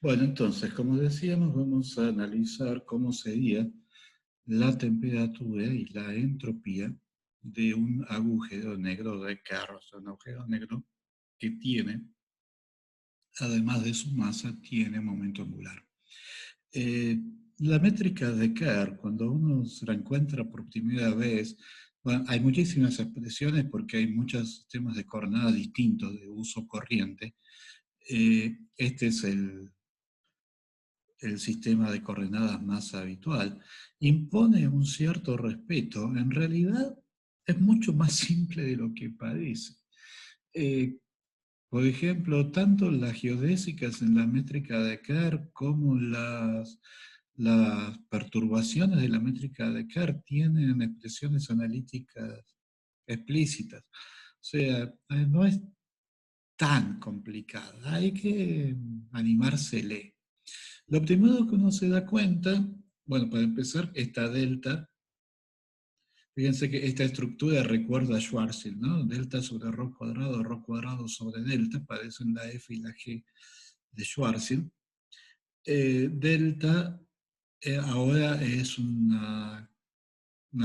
Bueno, entonces, como decíamos, vamos a analizar cómo sería la temperatura y la entropía de un agujero negro de Kerr, o sea, un agujero negro que tiene, además de su masa, tiene momento angular. Eh, la métrica de Kerr, cuando uno se la encuentra por primera vez, bueno, hay muchísimas expresiones porque hay muchos sistemas de coordenadas distintos de uso corriente. Este es el sistema de coordenadas más habitual, impone un cierto respeto. En realidad es mucho más simple de lo que parece. Eh, por ejemplo, tanto las geodésicas en la métrica de Kerr como las perturbaciones de la métrica de Kerr tienen expresiones analíticas explícitas. O sea, no es tan complicada, hay que animársele. Lo primero que uno se da cuenta, bueno, para empezar, esta delta, fíjense que esta estructura recuerda a Schwarzschild, ¿no? Delta sobre rho cuadrado sobre delta, parecen la F y la G de Schwarzschild. Delta ahora es una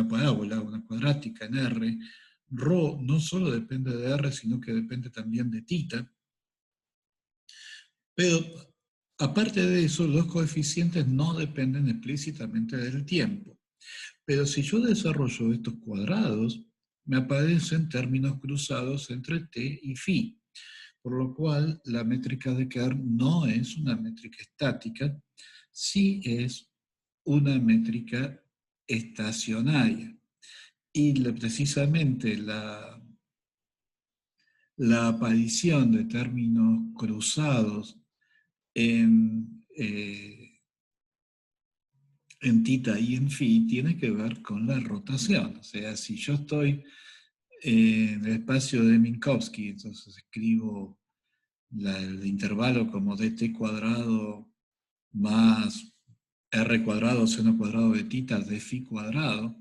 parábola, una cuadrática en R. Rho no solo depende de R, sino que depende también de tita. Pero aparte de eso, los coeficientes no dependen explícitamente del tiempo. Pero si yo desarrollo estos cuadrados, me aparecen términos cruzados entre t y phi, por lo cual la métrica de Kerr no es una métrica estática, sí es una métrica estacionaria. Y precisamente la aparición de términos cruzados en tita y en phi tiene que ver con la rotación. O sea, si yo estoy en el espacio de Minkowski, entonces escribo el intervalo como dt cuadrado más r cuadrado seno cuadrado de tita de phi cuadrado,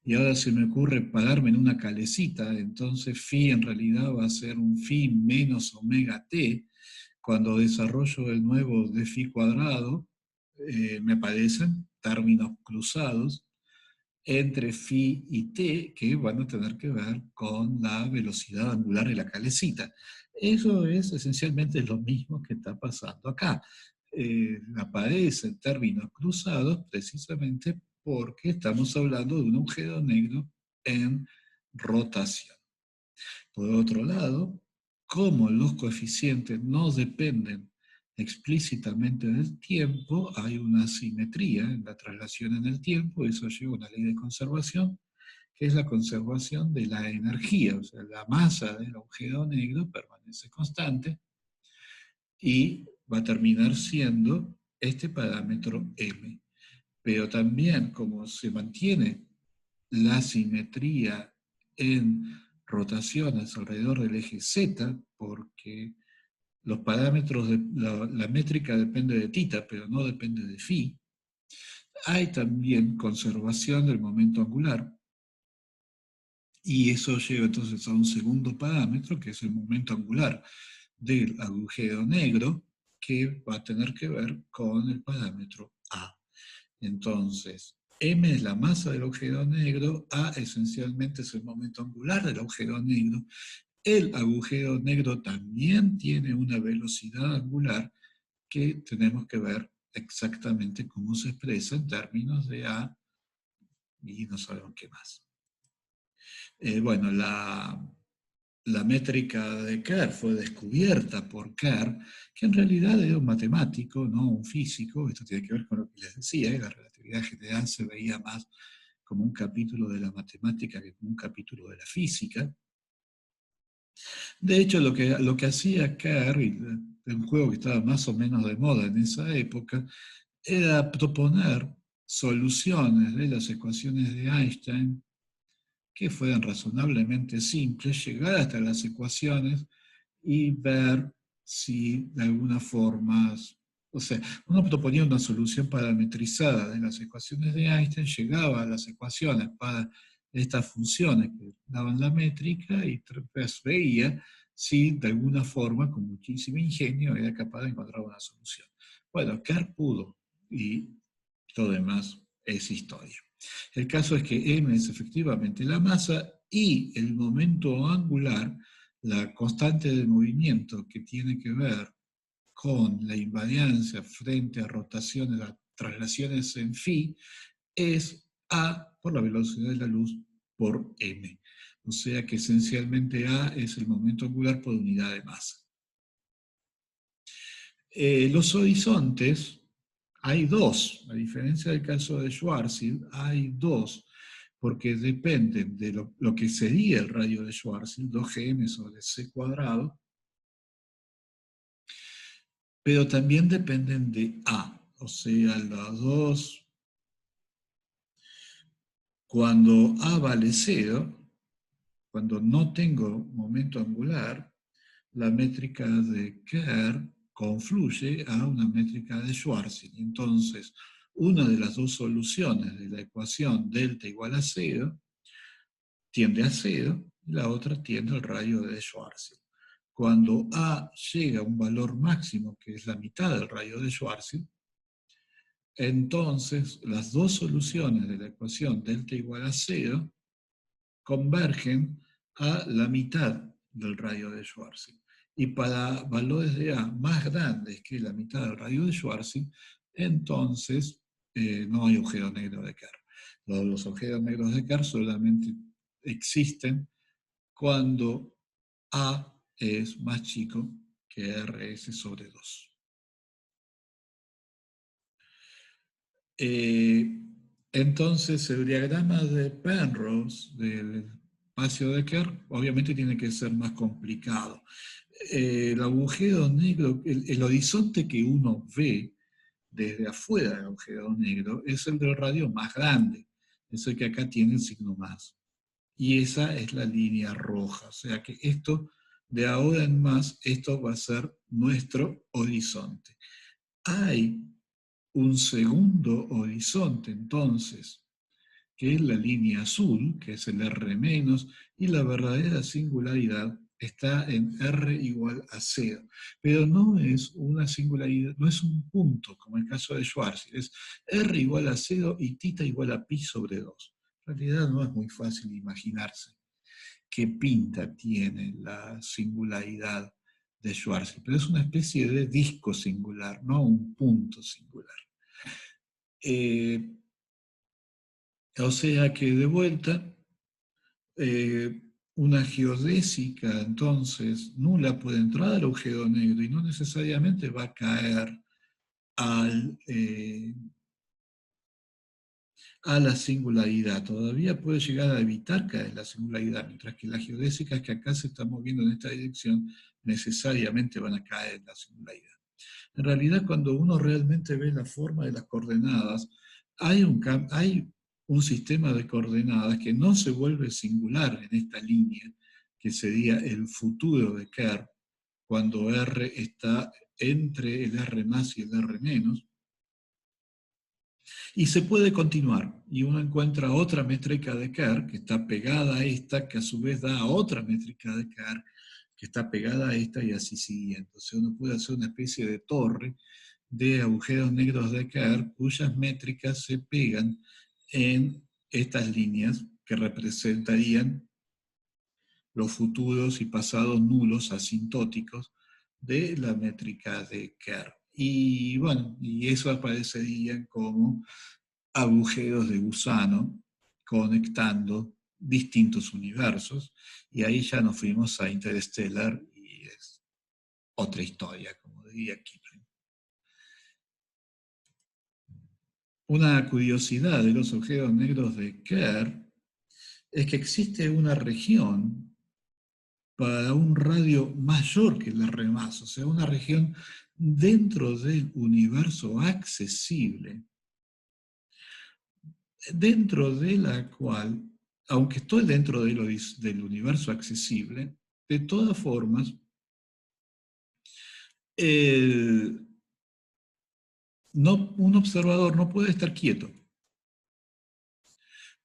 y ahora se me ocurre pararme en una calecita, entonces phi en realidad va a ser un phi menos omega t. Cuando desarrollo el nuevo de phi cuadrado, me aparecen términos cruzados entre phi y t que van a tener que ver con la velocidad angular de la calecita. Eso es esencialmente lo mismo que está pasando acá. Aparecen términos cruzados precisamente porque estamos hablando de un agujero negro en rotación. Por otro lado, como los coeficientes no dependen explícitamente del tiempo, hay una simetría en la traslación en el tiempo, eso lleva a una ley de conservación, que es la conservación de la energía, o sea, la masa del agujero negro permanece constante y va a terminar siendo este parámetro m. Pero también, como se mantiene la simetría en rotaciones alrededor del eje Z, porque los parámetros de la métrica depende de tita, pero no depende de phi, hay también conservación del momento angular, y eso lleva entonces a un segundo parámetro, que es el momento angular del agujero negro, que va a tener que ver con el parámetro A. Entonces, m es la masa del agujero negro, A esencialmente es el momento angular del agujero negro. El agujero negro también tiene una velocidad angular que tenemos que ver exactamente cómo se expresa en términos de A y no sabemos qué más. Bueno, la métrica de Kerr fue descubierta por Kerr, que en realidad era un matemático, no un físico. Esto tiene que ver con lo que les decía, la relatividad general se veía más como un capítulo de la matemática que como un capítulo de la física. De hecho, lo que hacía Kerr, y un juego que estaba más o menos de moda en esa época, era proponer soluciones de las ecuaciones de Einstein que fueran razonablemente simples, llegar hasta las ecuaciones y ver si de alguna forma, o sea, uno proponía una solución parametrizada de las ecuaciones de Einstein, llegaba a las ecuaciones para estas funciones que daban la métrica y pues veía si de alguna forma, con muchísimo ingenio, era capaz de encontrar una solución. Bueno, Kerr pudo, y todo demás es historia. El caso es que m es efectivamente la masa y el momento angular, la constante de movimiento que tiene que ver con la invariancia frente a rotaciones, a traslaciones en phi, es a por la velocidad de la luz por m. O sea que esencialmente a es el momento angular por unidad de masa. Los horizontes, hay dos, a diferencia del caso de Schwarzschild, hay dos, porque dependen de lo que sería el radio de Schwarzschild, 2gm sobre c cuadrado, pero también dependen de A, o sea, las dos, cuando A vale 0, cuando no tengo momento angular, la métrica de Kerr confluye a una métrica de Schwarzschild. Entonces, una de las dos soluciones de la ecuación delta igual a 0 tiende a 0 y la otra tiende al radio de Schwarzschild. Cuando A llega a un valor máximo, que es la mitad del radio de Schwarzschild, entonces las dos soluciones de la ecuación delta igual a 0 convergen a la mitad del radio de Schwarzschild. Y para valores de A más grandes que la mitad del radio de Schwarzschild, entonces no hay agujero negro de Kerr. Los agujeros negros de Kerr solamente existen cuando A es más chico que RS sobre 2. Entonces, el diagrama de Penrose del espacio de Kerr obviamente tiene que ser más complicado. El agujero negro, el horizonte que uno ve desde afuera del agujero negro es el del radio más grande, es el que acá tiene el signo más. Y esa es la línea roja, o sea que esto, de ahora en más, esto va a ser nuestro horizonte. Hay un segundo horizonte, entonces, que es la línea azul, que es el R menos, y la verdadera singularidad está en R igual a 0. Pero no es una singularidad, no es un punto, como el caso de Schwarzschild, es R igual a 0 y θ igual a pi sobre 2. En realidad no es muy fácil imaginarse qué pinta tiene la singularidad de Schwarzschild, pero es una especie de disco singular, no un punto singular. O sea que de vuelta, una geodésica entonces nula puede entrar al agujero negro y no necesariamente va a caer a la singularidad. Todavía puede llegar a evitar caer en la singularidad, mientras que las geodésicas que acá se están moviendo en esta dirección necesariamente van a caer en la singularidad. En realidad, cuando uno realmente ve la forma de las coordenadas, hay un sistema de coordenadas que no se vuelve singular en esta línea, que sería el futuro de Kerr, cuando R está entre el R más y el R menos, y se puede continuar, y uno encuentra otra métrica de Kerr que está pegada a esta, que a su vez da a otra métrica de Kerr que está pegada a esta, y así siguiendo. O sea, uno puede hacer una especie de torre de agujeros negros de Kerr cuyas métricas se pegan en estas líneas que representarían los futuros y pasados nulos asintóticos de la métrica de Kerr. Y bueno, y eso aparecerían como agujeros de gusano conectando distintos universos, y ahí ya nos fuimos a Interstellar y es otra historia, como diría Kipling. Una curiosidad de los agujeros negros de Kerr es que existe una región para un radio mayor que el R+, o sea, una región dentro del universo accesible, dentro de la cual, aunque estoy dentro del universo accesible, de todas formas, un observador no puede estar quieto,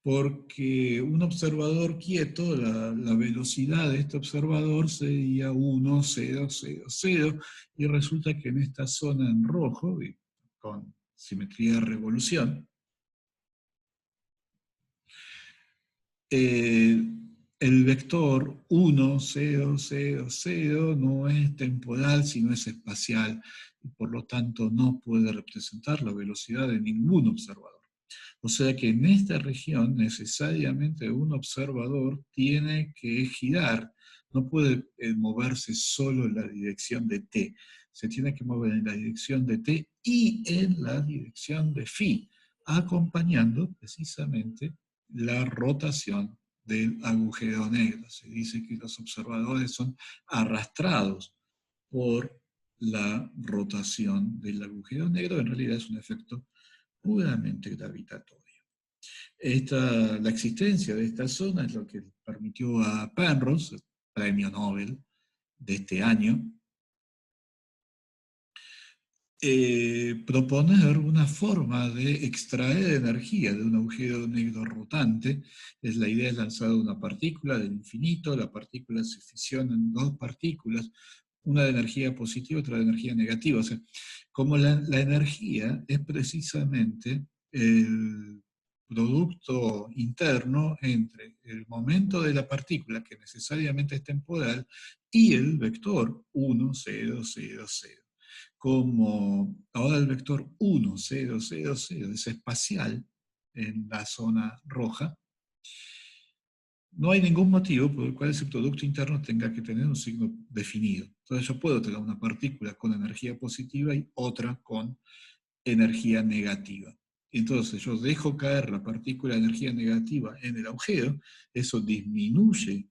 porque un observador quieto, la velocidad de este observador sería 1, 0, 0, 0, y resulta que en esta zona en rojo, y con simetría de revolución, el vector 1, 0, 0, 0 no es temporal, sino es espacial, y por lo tanto no puede representar la velocidad de ningún observador. O sea que en esta región necesariamente un observador tiene que girar, no puede moverse solo en la dirección de t, se tiene que mover en la dirección de t y en la dirección de phi, acompañando precisamente la rotación del agujero negro. Se dice que los observadores son arrastrados por la rotación del agujero negro, en realidad es un efecto puramente gravitatorio. La existencia de esta zona es lo que permitió a Penrose, el premio Nobel de este año, proponer una forma de extraer energía de un agujero negro rotante. La idea es lanzar una partícula del infinito, la partícula se fisiona en dos partículas, una de energía positiva y otra de energía negativa. O sea, como la energía es precisamente el producto interno entre el momento de la partícula, que necesariamente es temporal, y el vector 1, 0, 0, 0. Como ahora el vector 1, 0, 0, 0 es espacial en la zona roja, no hay ningún motivo por el cual ese producto interno tenga que tener un signo definido. Entonces yo puedo tener una partícula con energía positiva y otra con energía negativa. Entonces yo dejo caer la partícula de energía negativa en el agujero, eso disminuye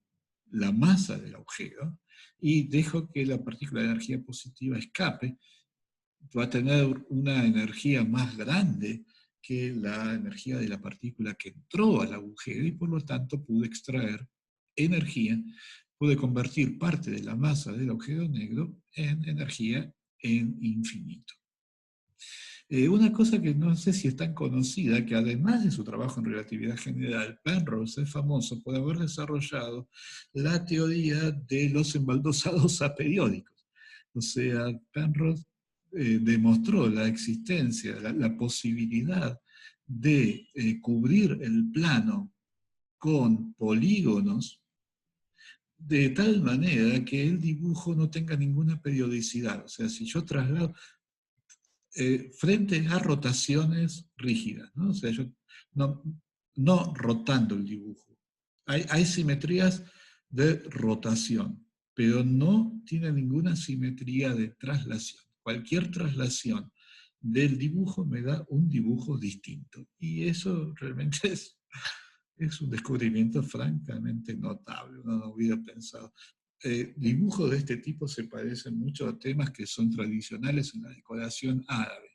la masa del agujero y dejo que la partícula de energía positiva escape, va a tener una energía más grande que la energía de la partícula que entró al agujero y por lo tanto pude extraer energía, pude convertir parte de la masa del agujero negro en energía en infinito. Una cosa que no sé si es tan conocida, que además de su trabajo en relatividad general, Penrose es famoso por haber desarrollado la teoría de los embaldosados aperiódicos. O sea, Penrose demostró la existencia, la posibilidad de cubrir el plano con polígonos de tal manera que el dibujo no tenga ninguna periodicidad. O sea, si yo traslado, frente a rotaciones rígidas, ¿no? O sea, yo no, no rotando el dibujo. Hay simetrías de rotación, pero no tiene ninguna simetría de traslación. Cualquier traslación del dibujo me da un dibujo distinto. Y eso realmente es un descubrimiento francamente notable, uno no hubiera pensado. Dibujos de este tipo se parecen mucho a temas que son tradicionales en la decoración árabe,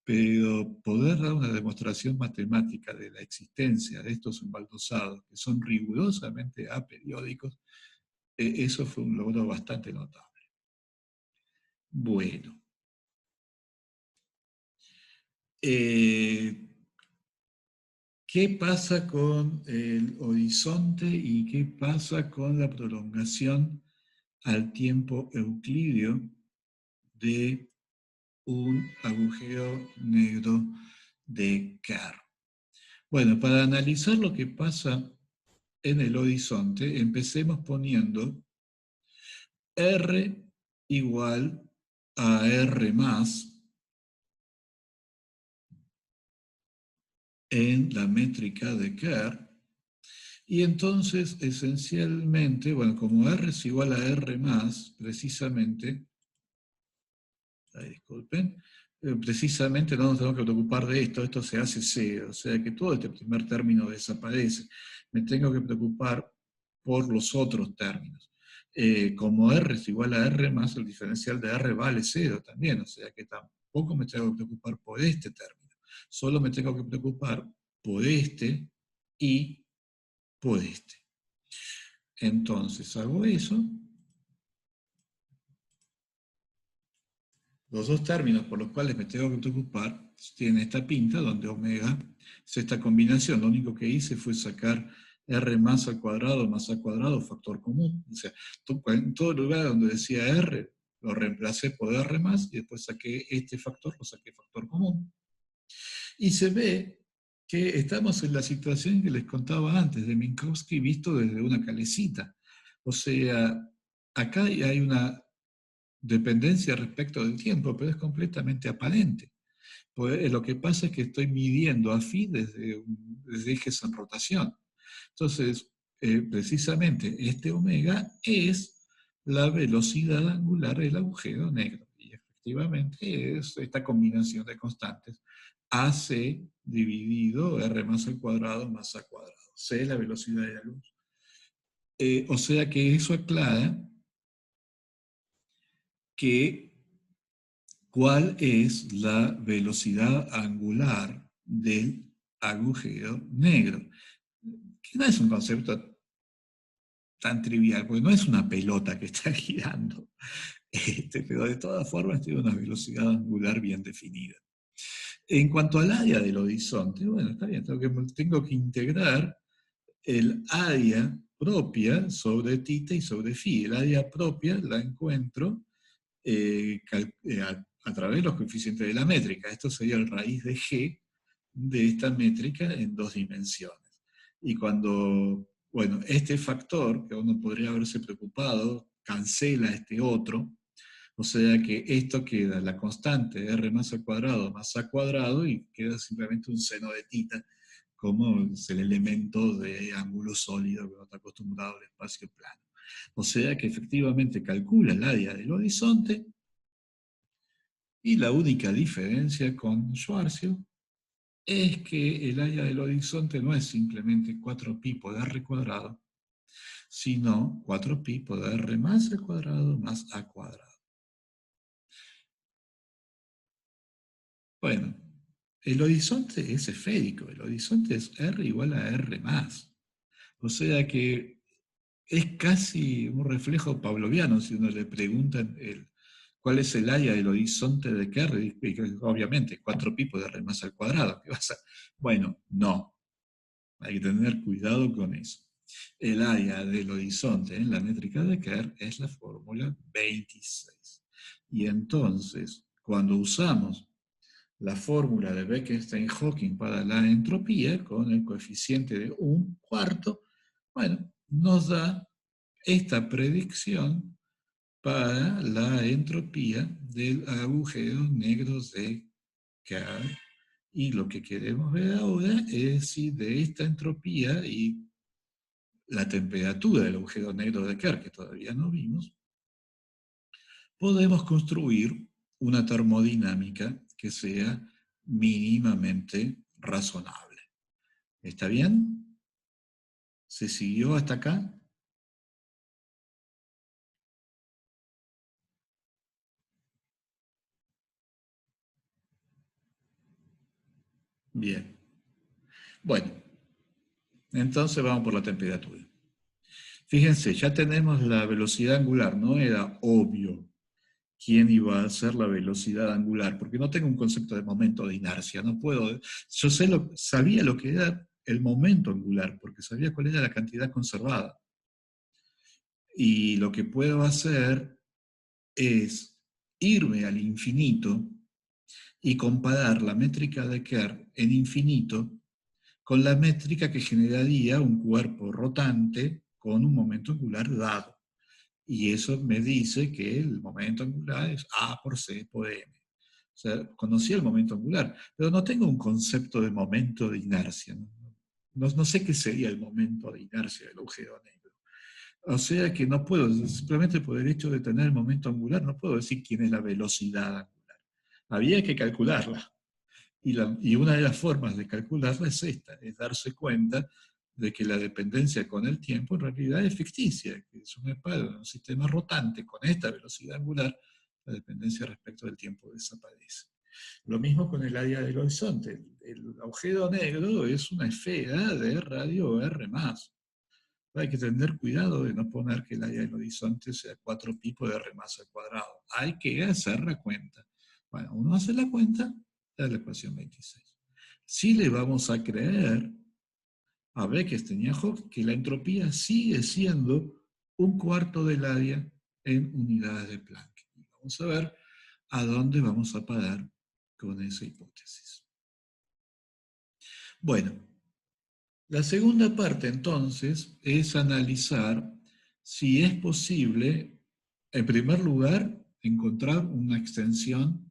pero poder dar una demostración matemática de la existencia de estos embaldosados, que son rigurosamente aperiódicos, eso fue un logro bastante notable. Bueno. ¿Qué pasa con el horizonte y qué pasa con la prolongación al tiempo euclídeo de un agujero negro de Kerr? Bueno, para analizar lo que pasa en el horizonte, empecemos poniendo R igual a R más en la métrica de Kerr. Y entonces, esencialmente, bueno, como R es igual a R más, precisamente, disculpen, precisamente no nos tenemos que preocupar de esto se hace cero, o sea que todo este primer término desaparece. Me tengo que preocupar por los otros términos. Como R es igual a R más, el diferencial de R vale cero también, o sea que tampoco me tengo que preocupar por este término. Solo me tengo que preocupar por este y por este. Entonces hago eso. Los dos términos por los cuales me tengo que preocupar tienen esta pinta, donde omega es esta combinación. Lo único que hice fue sacar r más al cuadrado más a cuadrado, factor común. O sea, en todo lugar donde decía r, lo reemplacé por r más y después saqué este factor, lo saqué factor común. Y se ve que estamos en la situación que les contaba antes, de Minkowski visto desde una calecita. O sea, acá hay una dependencia respecto del tiempo, pero es completamente aparente. Pues, lo que pasa es que estoy midiendo a phi desde ejes en rotación. Entonces, precisamente este omega es la velocidad angular del agujero negro. Y efectivamente es esta combinación de constantes AC dividido R más al cuadrado más A cuadrado. C es la velocidad de la luz. O sea que eso aclara que cuál es la velocidad angular del agujero negro. Que no es un concepto tan trivial, porque no es una pelota que está girando, pero de todas formas tiene una velocidad angular bien definida. En cuanto al área del horizonte, bueno, está bien, tengo que integrar el área propia sobre tita y sobre phi. El área propia la encuentro a través de los coeficientes de la métrica. Esto sería el raíz de g de esta métrica en dos dimensiones. Y cuando, bueno, este factor, que uno podría haberse preocupado, cancela este otro, o sea que esto queda la constante r más al cuadrado más a cuadrado y queda simplemente un seno de tita, como es el elemento de ángulo sólido que uno está acostumbrado al espacio plano. O sea que efectivamente calcula el área del horizonte y la única diferencia con Schwarzschild es que el área del horizonte no es simplemente 4pi por r cuadrado, sino 4pi por r más al cuadrado más a cuadrado. Bueno, el horizonte es esférico, el horizonte es r igual a r más. O sea que es casi un reflejo pavloviano si uno le pregunta cuál es el área del horizonte de Kerr, obviamente 4pi por r más al cuadrado. ¿Qué vas a? Bueno, no, hay que tener cuidado con eso. El área del horizonte en la métrica de Kerr es la fórmula 26. Y entonces, cuando usamos la fórmula de Bekenstein-Hawking para la entropía, con el coeficiente de 1/4, bueno, nos da esta predicción para la entropía del agujero negro de Kerr. Y lo que queremos ver ahora es si de esta entropía y la temperatura del agujero negro de Kerr, que todavía no vimos, podemos construir una termodinámica que sea mínimamente razonable. ¿Está bien? ¿Se siguió hasta acá? Bien. Bueno, entonces vamos por la temperatura. Fíjense, ya tenemos la velocidad angular, no era obvio quién iba a ser la velocidad angular, porque no tengo un concepto de momento de inercia, no puedo, yo sabía lo que era el momento angular, porque sabía cuál era la cantidad conservada. Y lo que puedo hacer es irme al infinito y comparar la métrica de Kerr en infinito con la métrica que generaría un cuerpo rotante con un momento angular dado. Y eso me dice que el momento angular es A por C por M. O sea, conocí el momento angular, pero no tengo un concepto de momento de inercia. No sé qué sería el momento de inercia del agujero negro. O sea que no puedo, simplemente por el hecho de tener el momento angular, no puedo decir quién es la velocidad angular. Había que calcularla. Y una de las formas de calcularla es esta, es darse cuenta de que la dependencia con el tiempo en realidad es ficticia, que es un sistema rotante con esta velocidad angular, la dependencia respecto del tiempo desaparece. Lo mismo con el área del horizonte. El agujero negro es una esfera de radio R+. Hay que tener cuidado de no poner que el área del horizonte sea 4pi por R más al cuadrado. Hay que hacer la cuenta Bueno, uno hace la cuenta de la ecuación 26. Si le vamos a creer a Beck, Steniajov, que la entropía sigue siendo un cuarto del área en unidades de Planck. Y vamos a ver a dónde vamos a parar con esa hipótesis. Bueno, la segunda parte entonces es analizar si es posible, en primer lugar, encontrar una extensión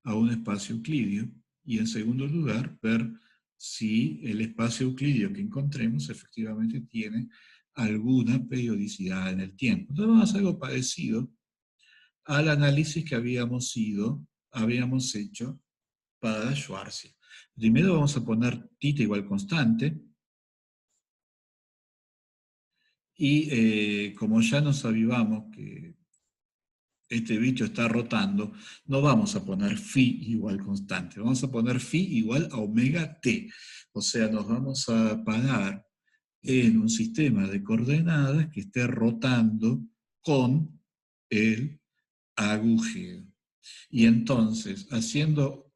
a un espacio euclidio y en segundo lugar, ver si el espacio euclidio que encontremos efectivamente tiene alguna periodicidad en el tiempo. Entonces vamos a hacer algo parecido al análisis que habíamos hecho para Schwarzschild. Primero vamos a poner θ igual constante, y como ya nos avivamos que este bicho está rotando, no vamos a poner phi igual constante, vamos a poner phi igual a omega t. O sea, nos vamos a parar en un sistema de coordenadas que esté rotando con el agujero. Y entonces, haciendo,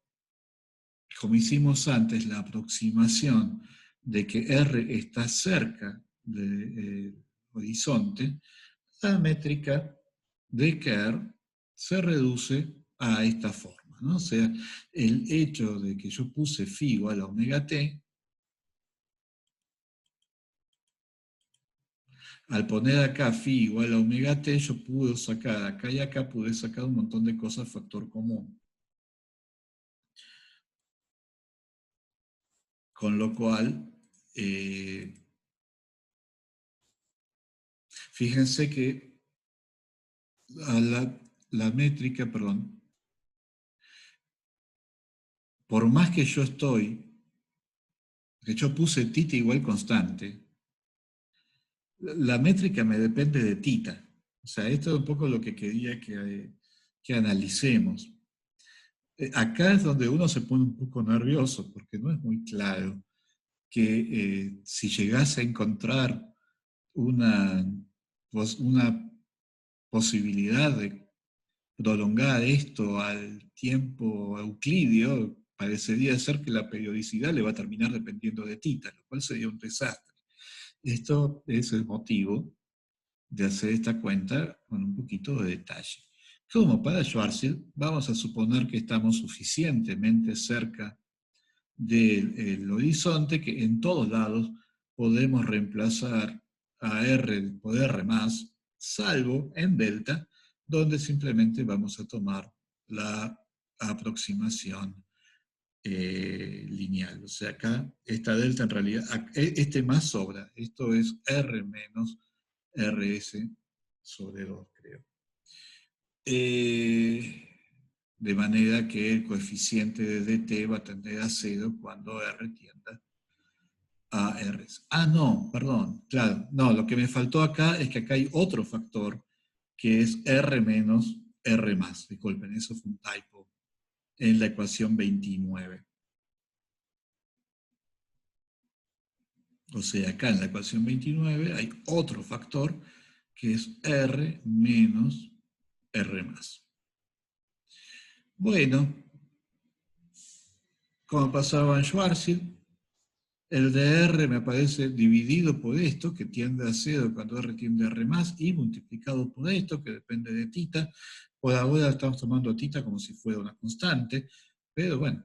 como hicimos antes, la aproximación de que R está cerca del horizonte, la métrica de Kerr se reduce a esta forma, ¿no? O sea, el hecho de que yo puse phi igual a omega t, al poner acá phi igual a omega t, yo pude sacar acá y acá, pude sacar un montón de cosas factor común. Con lo cual, fíjense que la métrica, perdón, por más que yo puse θ igual constante, la métrica me depende de θ. O sea, esto es un poco lo que quería que analicemos. Acá es donde uno se pone un poco nervioso, porque no es muy claro que si llegase a encontrar una posibilidad de prolongar esto al tiempo euclidio, parecería ser que la periodicidad le va a terminar dependiendo de θ, lo cual sería un desastre. Esto es el motivo de hacer esta cuenta con un poquito de detalle. Como para Schwarzschild, vamos a suponer que estamos suficientemente cerca del horizonte que en todos lados podemos reemplazar a R por R más, salvo en delta, donde simplemente vamos a tomar la aproximación lineal. O sea, acá esta delta en realidad, este más sobra. Esto es R menos RS sobre 2, creo. De manera que el coeficiente de dt va a tender a 0 cuando R tienda a R. Ah, no, perdón. Claro, no, lo que me faltó acá es que acá hay otro factor que es R menos R más. Disculpen, eso fue un typo en la ecuación 29. O sea, acá en la ecuación 29 hay otro factor que es R menos R más. Bueno, como pasaba en Schwarzschild, el de R me aparece dividido por esto, que tiende a 0 cuando R tiende a R más, y multiplicado por esto, que depende de θ. Por ahora estamos tomando θ como si fuera una constante, pero bueno,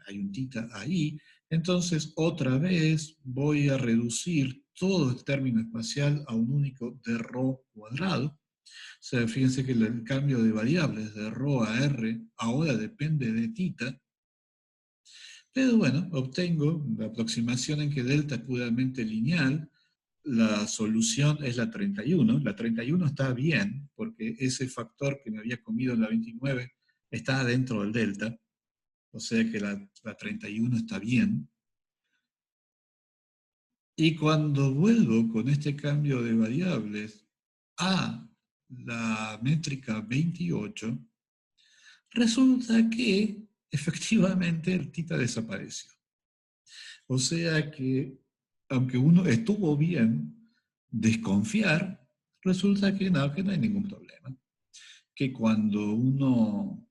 hay un θ ahí. Entonces, otra vez voy a reducir todo el término espacial a un único de ρ cuadrado. O sea, fíjense que el cambio de variables de ρ a R ahora depende de θ. Pero bueno, obtengo la aproximación en que delta es puramente lineal. La solución es la 31. La 31 está bien, porque ese factor que me había comido en la 29 está dentro del delta. O sea que la 31 está bien. Y cuando vuelvo con este cambio de variables a la métrica 28, resulta que efectivamente el θ desapareció. O sea que, aunque uno estuvo bien desconfiar, resulta que no hay ningún problema. Que cuando uno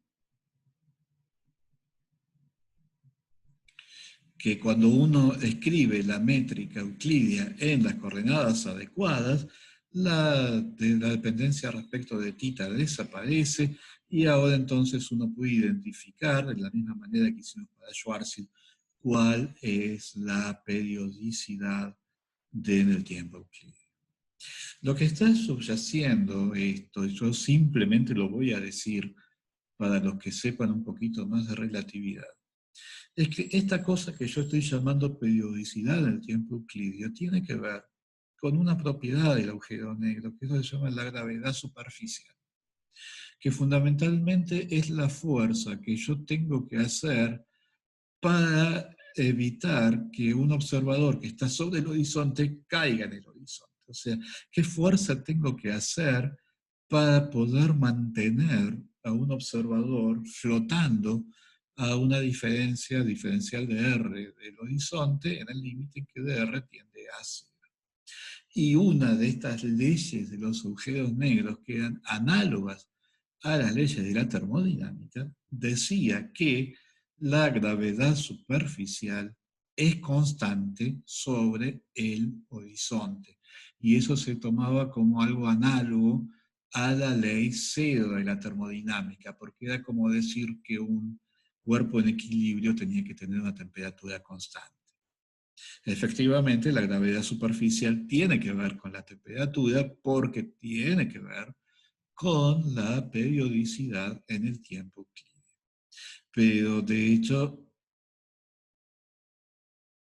que cuando uno escribe la métrica euclidia en las coordenadas adecuadas, la dependencia respecto de θ desaparece y ahora entonces uno puede identificar, de la misma manera que hicimos para Schwarzschild, cuál es la periodicidad del tiempo euclidio. Lo que está subyaciendo esto, y yo simplemente lo voy a decir para los que sepan un poquito más de relatividad, es que esta cosa que yo estoy llamando periodicidad del tiempo euclidio tiene que ver con una propiedad del agujero negro, que eso se llama la gravedad superficial, que fundamentalmente es la fuerza que yo tengo que hacer para evitar que un observador que está sobre el horizonte caiga en el horizonte. O sea, ¿qué fuerza tengo que hacer para poder mantener a un observador flotando a una diferencial de R del horizonte en el límite en que dr tiende a 0? Y una de estas leyes de los agujeros negros, que eran análogas a las leyes de la termodinámica, decía que la gravedad superficial es constante sobre el horizonte. Y eso se tomaba como algo análogo a la ley cero de la termodinámica, porque era como decir que un cuerpo en equilibrio tenía que tener una temperatura constante. Efectivamente, la gravedad superficial tiene que ver con la temperatura porque tiene que ver con la periodicidad en el tiempo euclidio. Pero de hecho,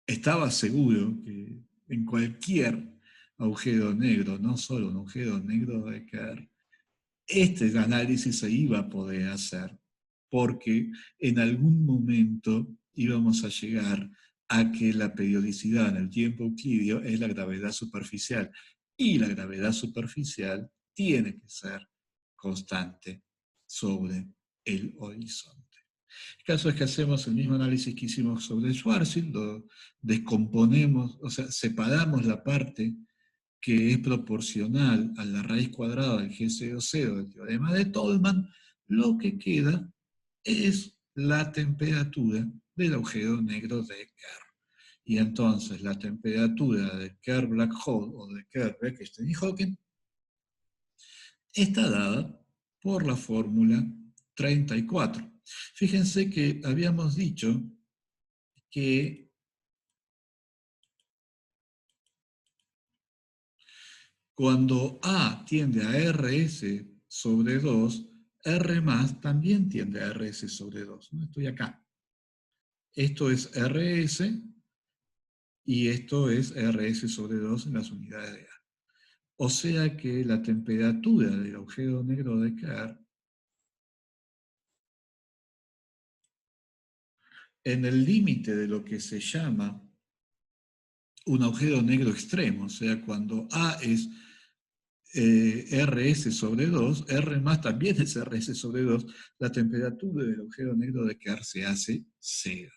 estaba seguro que en cualquier agujero negro, no solo un agujero negro de Kerr, este análisis se iba a poder hacer, porque en algún momento íbamos a llegar a que la periodicidad en el tiempo euclidio es la gravedad superficial, y la gravedad superficial tiene que ser constante sobre el horizonte. El caso es que hacemos el mismo análisis que hicimos sobre Schwarzschild, lo descomponemos, o sea, separamos la parte que es proporcional a la raíz cuadrada del G00 del teorema de Tolman. Lo que queda es la temperatura del agujero negro de Kerr. Y entonces la temperatura de Kerr Black Hole o de Kerr Bekenstein y Hawking está dada por la fórmula 34. Fíjense que habíamos dicho que cuando A tiende a RS sobre 2, R más también tiende a RS sobre 2. ¿No? Estoy acá. Esto es RS y esto es RS sobre 2 en las unidades de A. O sea que la temperatura del agujero negro de Kerr en el límite de lo que se llama un agujero negro extremo, o sea, cuando A es RS sobre 2, R más también es RS sobre 2, la temperatura del agujero negro de Kerr se hace 0.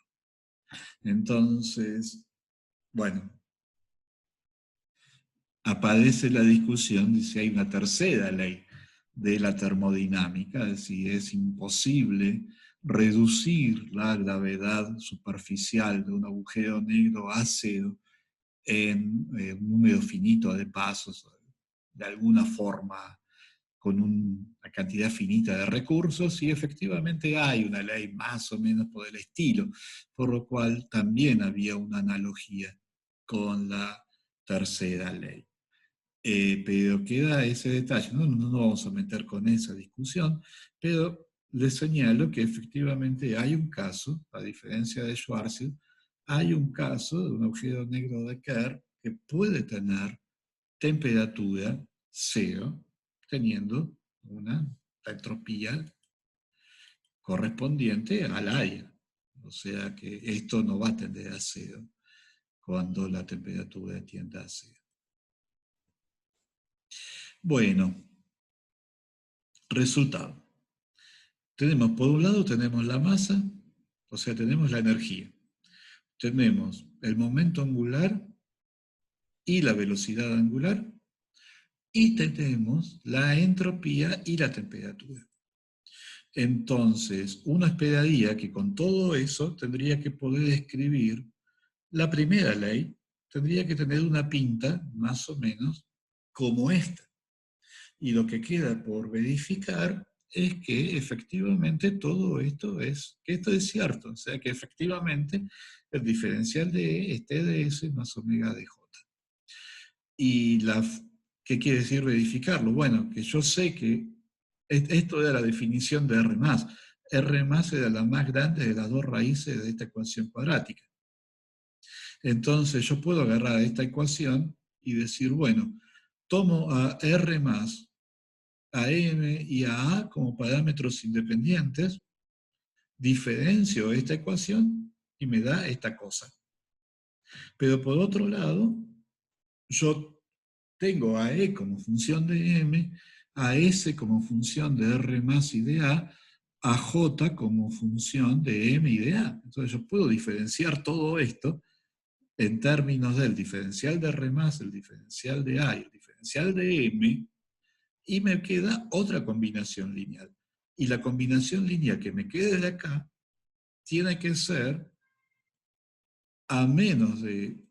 Entonces, bueno, aparece la discusión de si hay una tercera ley de la termodinámica, es decir, es imposible reducir la gravedad superficial de un agujero negro a 0 en un número finito de pasos, de alguna forma, con una cantidad finita de recursos, y efectivamente hay una ley más o menos por el estilo, por lo cual también había una analogía con la tercera ley. Pero queda ese detalle, no nos vamos a meter con esa discusión, pero les señalo que efectivamente hay un caso, a diferencia de Schwarzschild, hay un caso de un agujero negro de Kerr que puede tener temperatura cero, teniendo una entropía correspondiente al aire. O sea que esto no va a tender a cero cuando la temperatura tienda a cero. Bueno, resultado. Tenemos, por un lado, tenemos la masa, o sea, tenemos la energía. Tenemos el momento angular y la velocidad angular, y tenemos la entropía y la temperatura. Entonces, uno esperaría que con todo eso tendría que poder escribir La primera ley tendría que tener una pinta más o menos como esta. Y lo que queda por verificar es que efectivamente todo esto que esto es cierto, o sea que efectivamente el diferencial de E es T de S más omega de J. Y ¿qué quiere decir verificarlo? Bueno, que yo sé que esto era la definición de R+. R más era la más grande de las dos raíces de esta ecuación cuadrática. Entonces yo puedo agarrar esta ecuación y decir, bueno, tomo a R más, a M y a A como parámetros independientes, diferencio esta ecuación y me da esta cosa. Pero por otro lado, yo tengo a E como función de M, a S como función de R más y de a J como función de M y de A. Entonces yo puedo diferenciar todo esto en términos del diferencial de R más, el diferencial de A y el diferencial de M, y me queda otra combinación lineal. Y la combinación lineal que me quede de acá tiene que ser a menos de,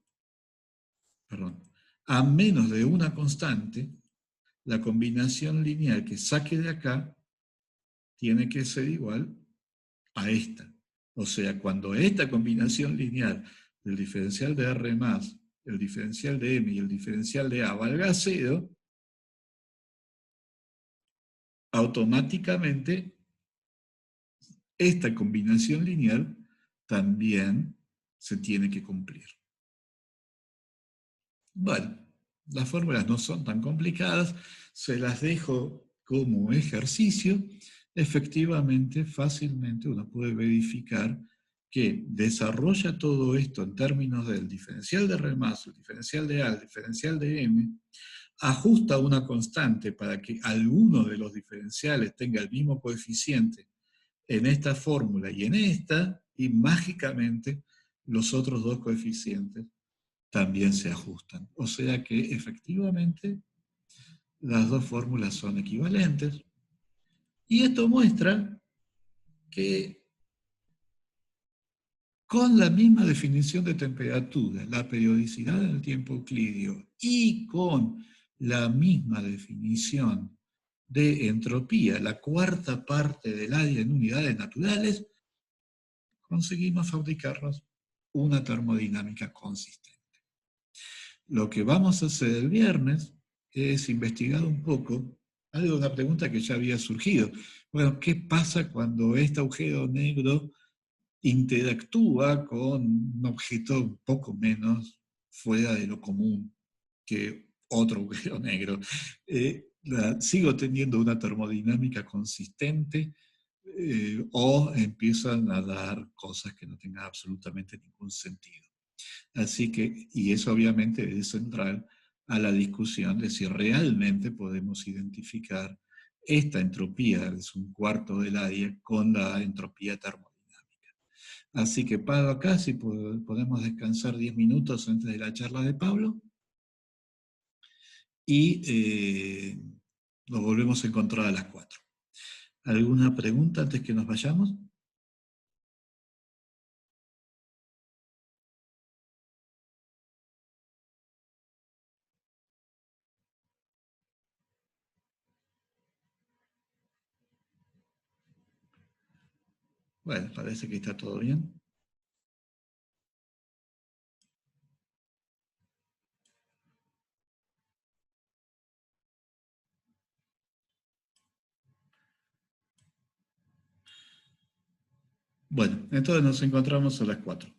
perdón, a menos de una constante, la combinación lineal que saque de acá tiene que ser igual a esta. O sea, cuando esta combinación lineal del diferencial de R más, el diferencial de M y el diferencial de A valga 0, automáticamente esta combinación lineal también se tiene que cumplir. Bueno, las fórmulas no son tan complicadas, se las dejo como ejercicio. Efectivamente, fácilmente uno puede verificar que desarrolla todo esto en términos del diferencial de R+, el diferencial de A, el diferencial de M, ajusta una constante para que alguno de los diferenciales tenga el mismo coeficiente en esta fórmula y en esta, y mágicamente los otros dos coeficientes también se ajustan. O sea que efectivamente las dos fórmulas son equivalentes. Y esto muestra que con la misma definición de temperatura, la periodicidad en el tiempo euclidio y con la misma definición de entropía, la cuarta parte del área en unidades naturales, conseguimos fabricarnos una termodinámica consistente. Lo que vamos a hacer el viernes es investigar un poco una pregunta que ya había surgido. Bueno, ¿qué pasa cuando este agujero negro interactúa con un objeto un poco menos fuera de lo común que otro agujero negro? ¿Sigo teniendo una termodinámica consistente o empiezan a dar cosas que no tengan absolutamente ningún sentido? Así que, y eso obviamente es central a la discusión de si realmente podemos identificar esta entropía, es un cuarto del área, con la entropía termodinámica. Así que paro acá, si podemos descansar 10 minutos antes de la charla de Pablo, y nos volvemos a encontrar a las 4. ¿Alguna pregunta antes que nos vayamos? Bueno, parece que está todo bien. Bueno, entonces nos encontramos a las 4.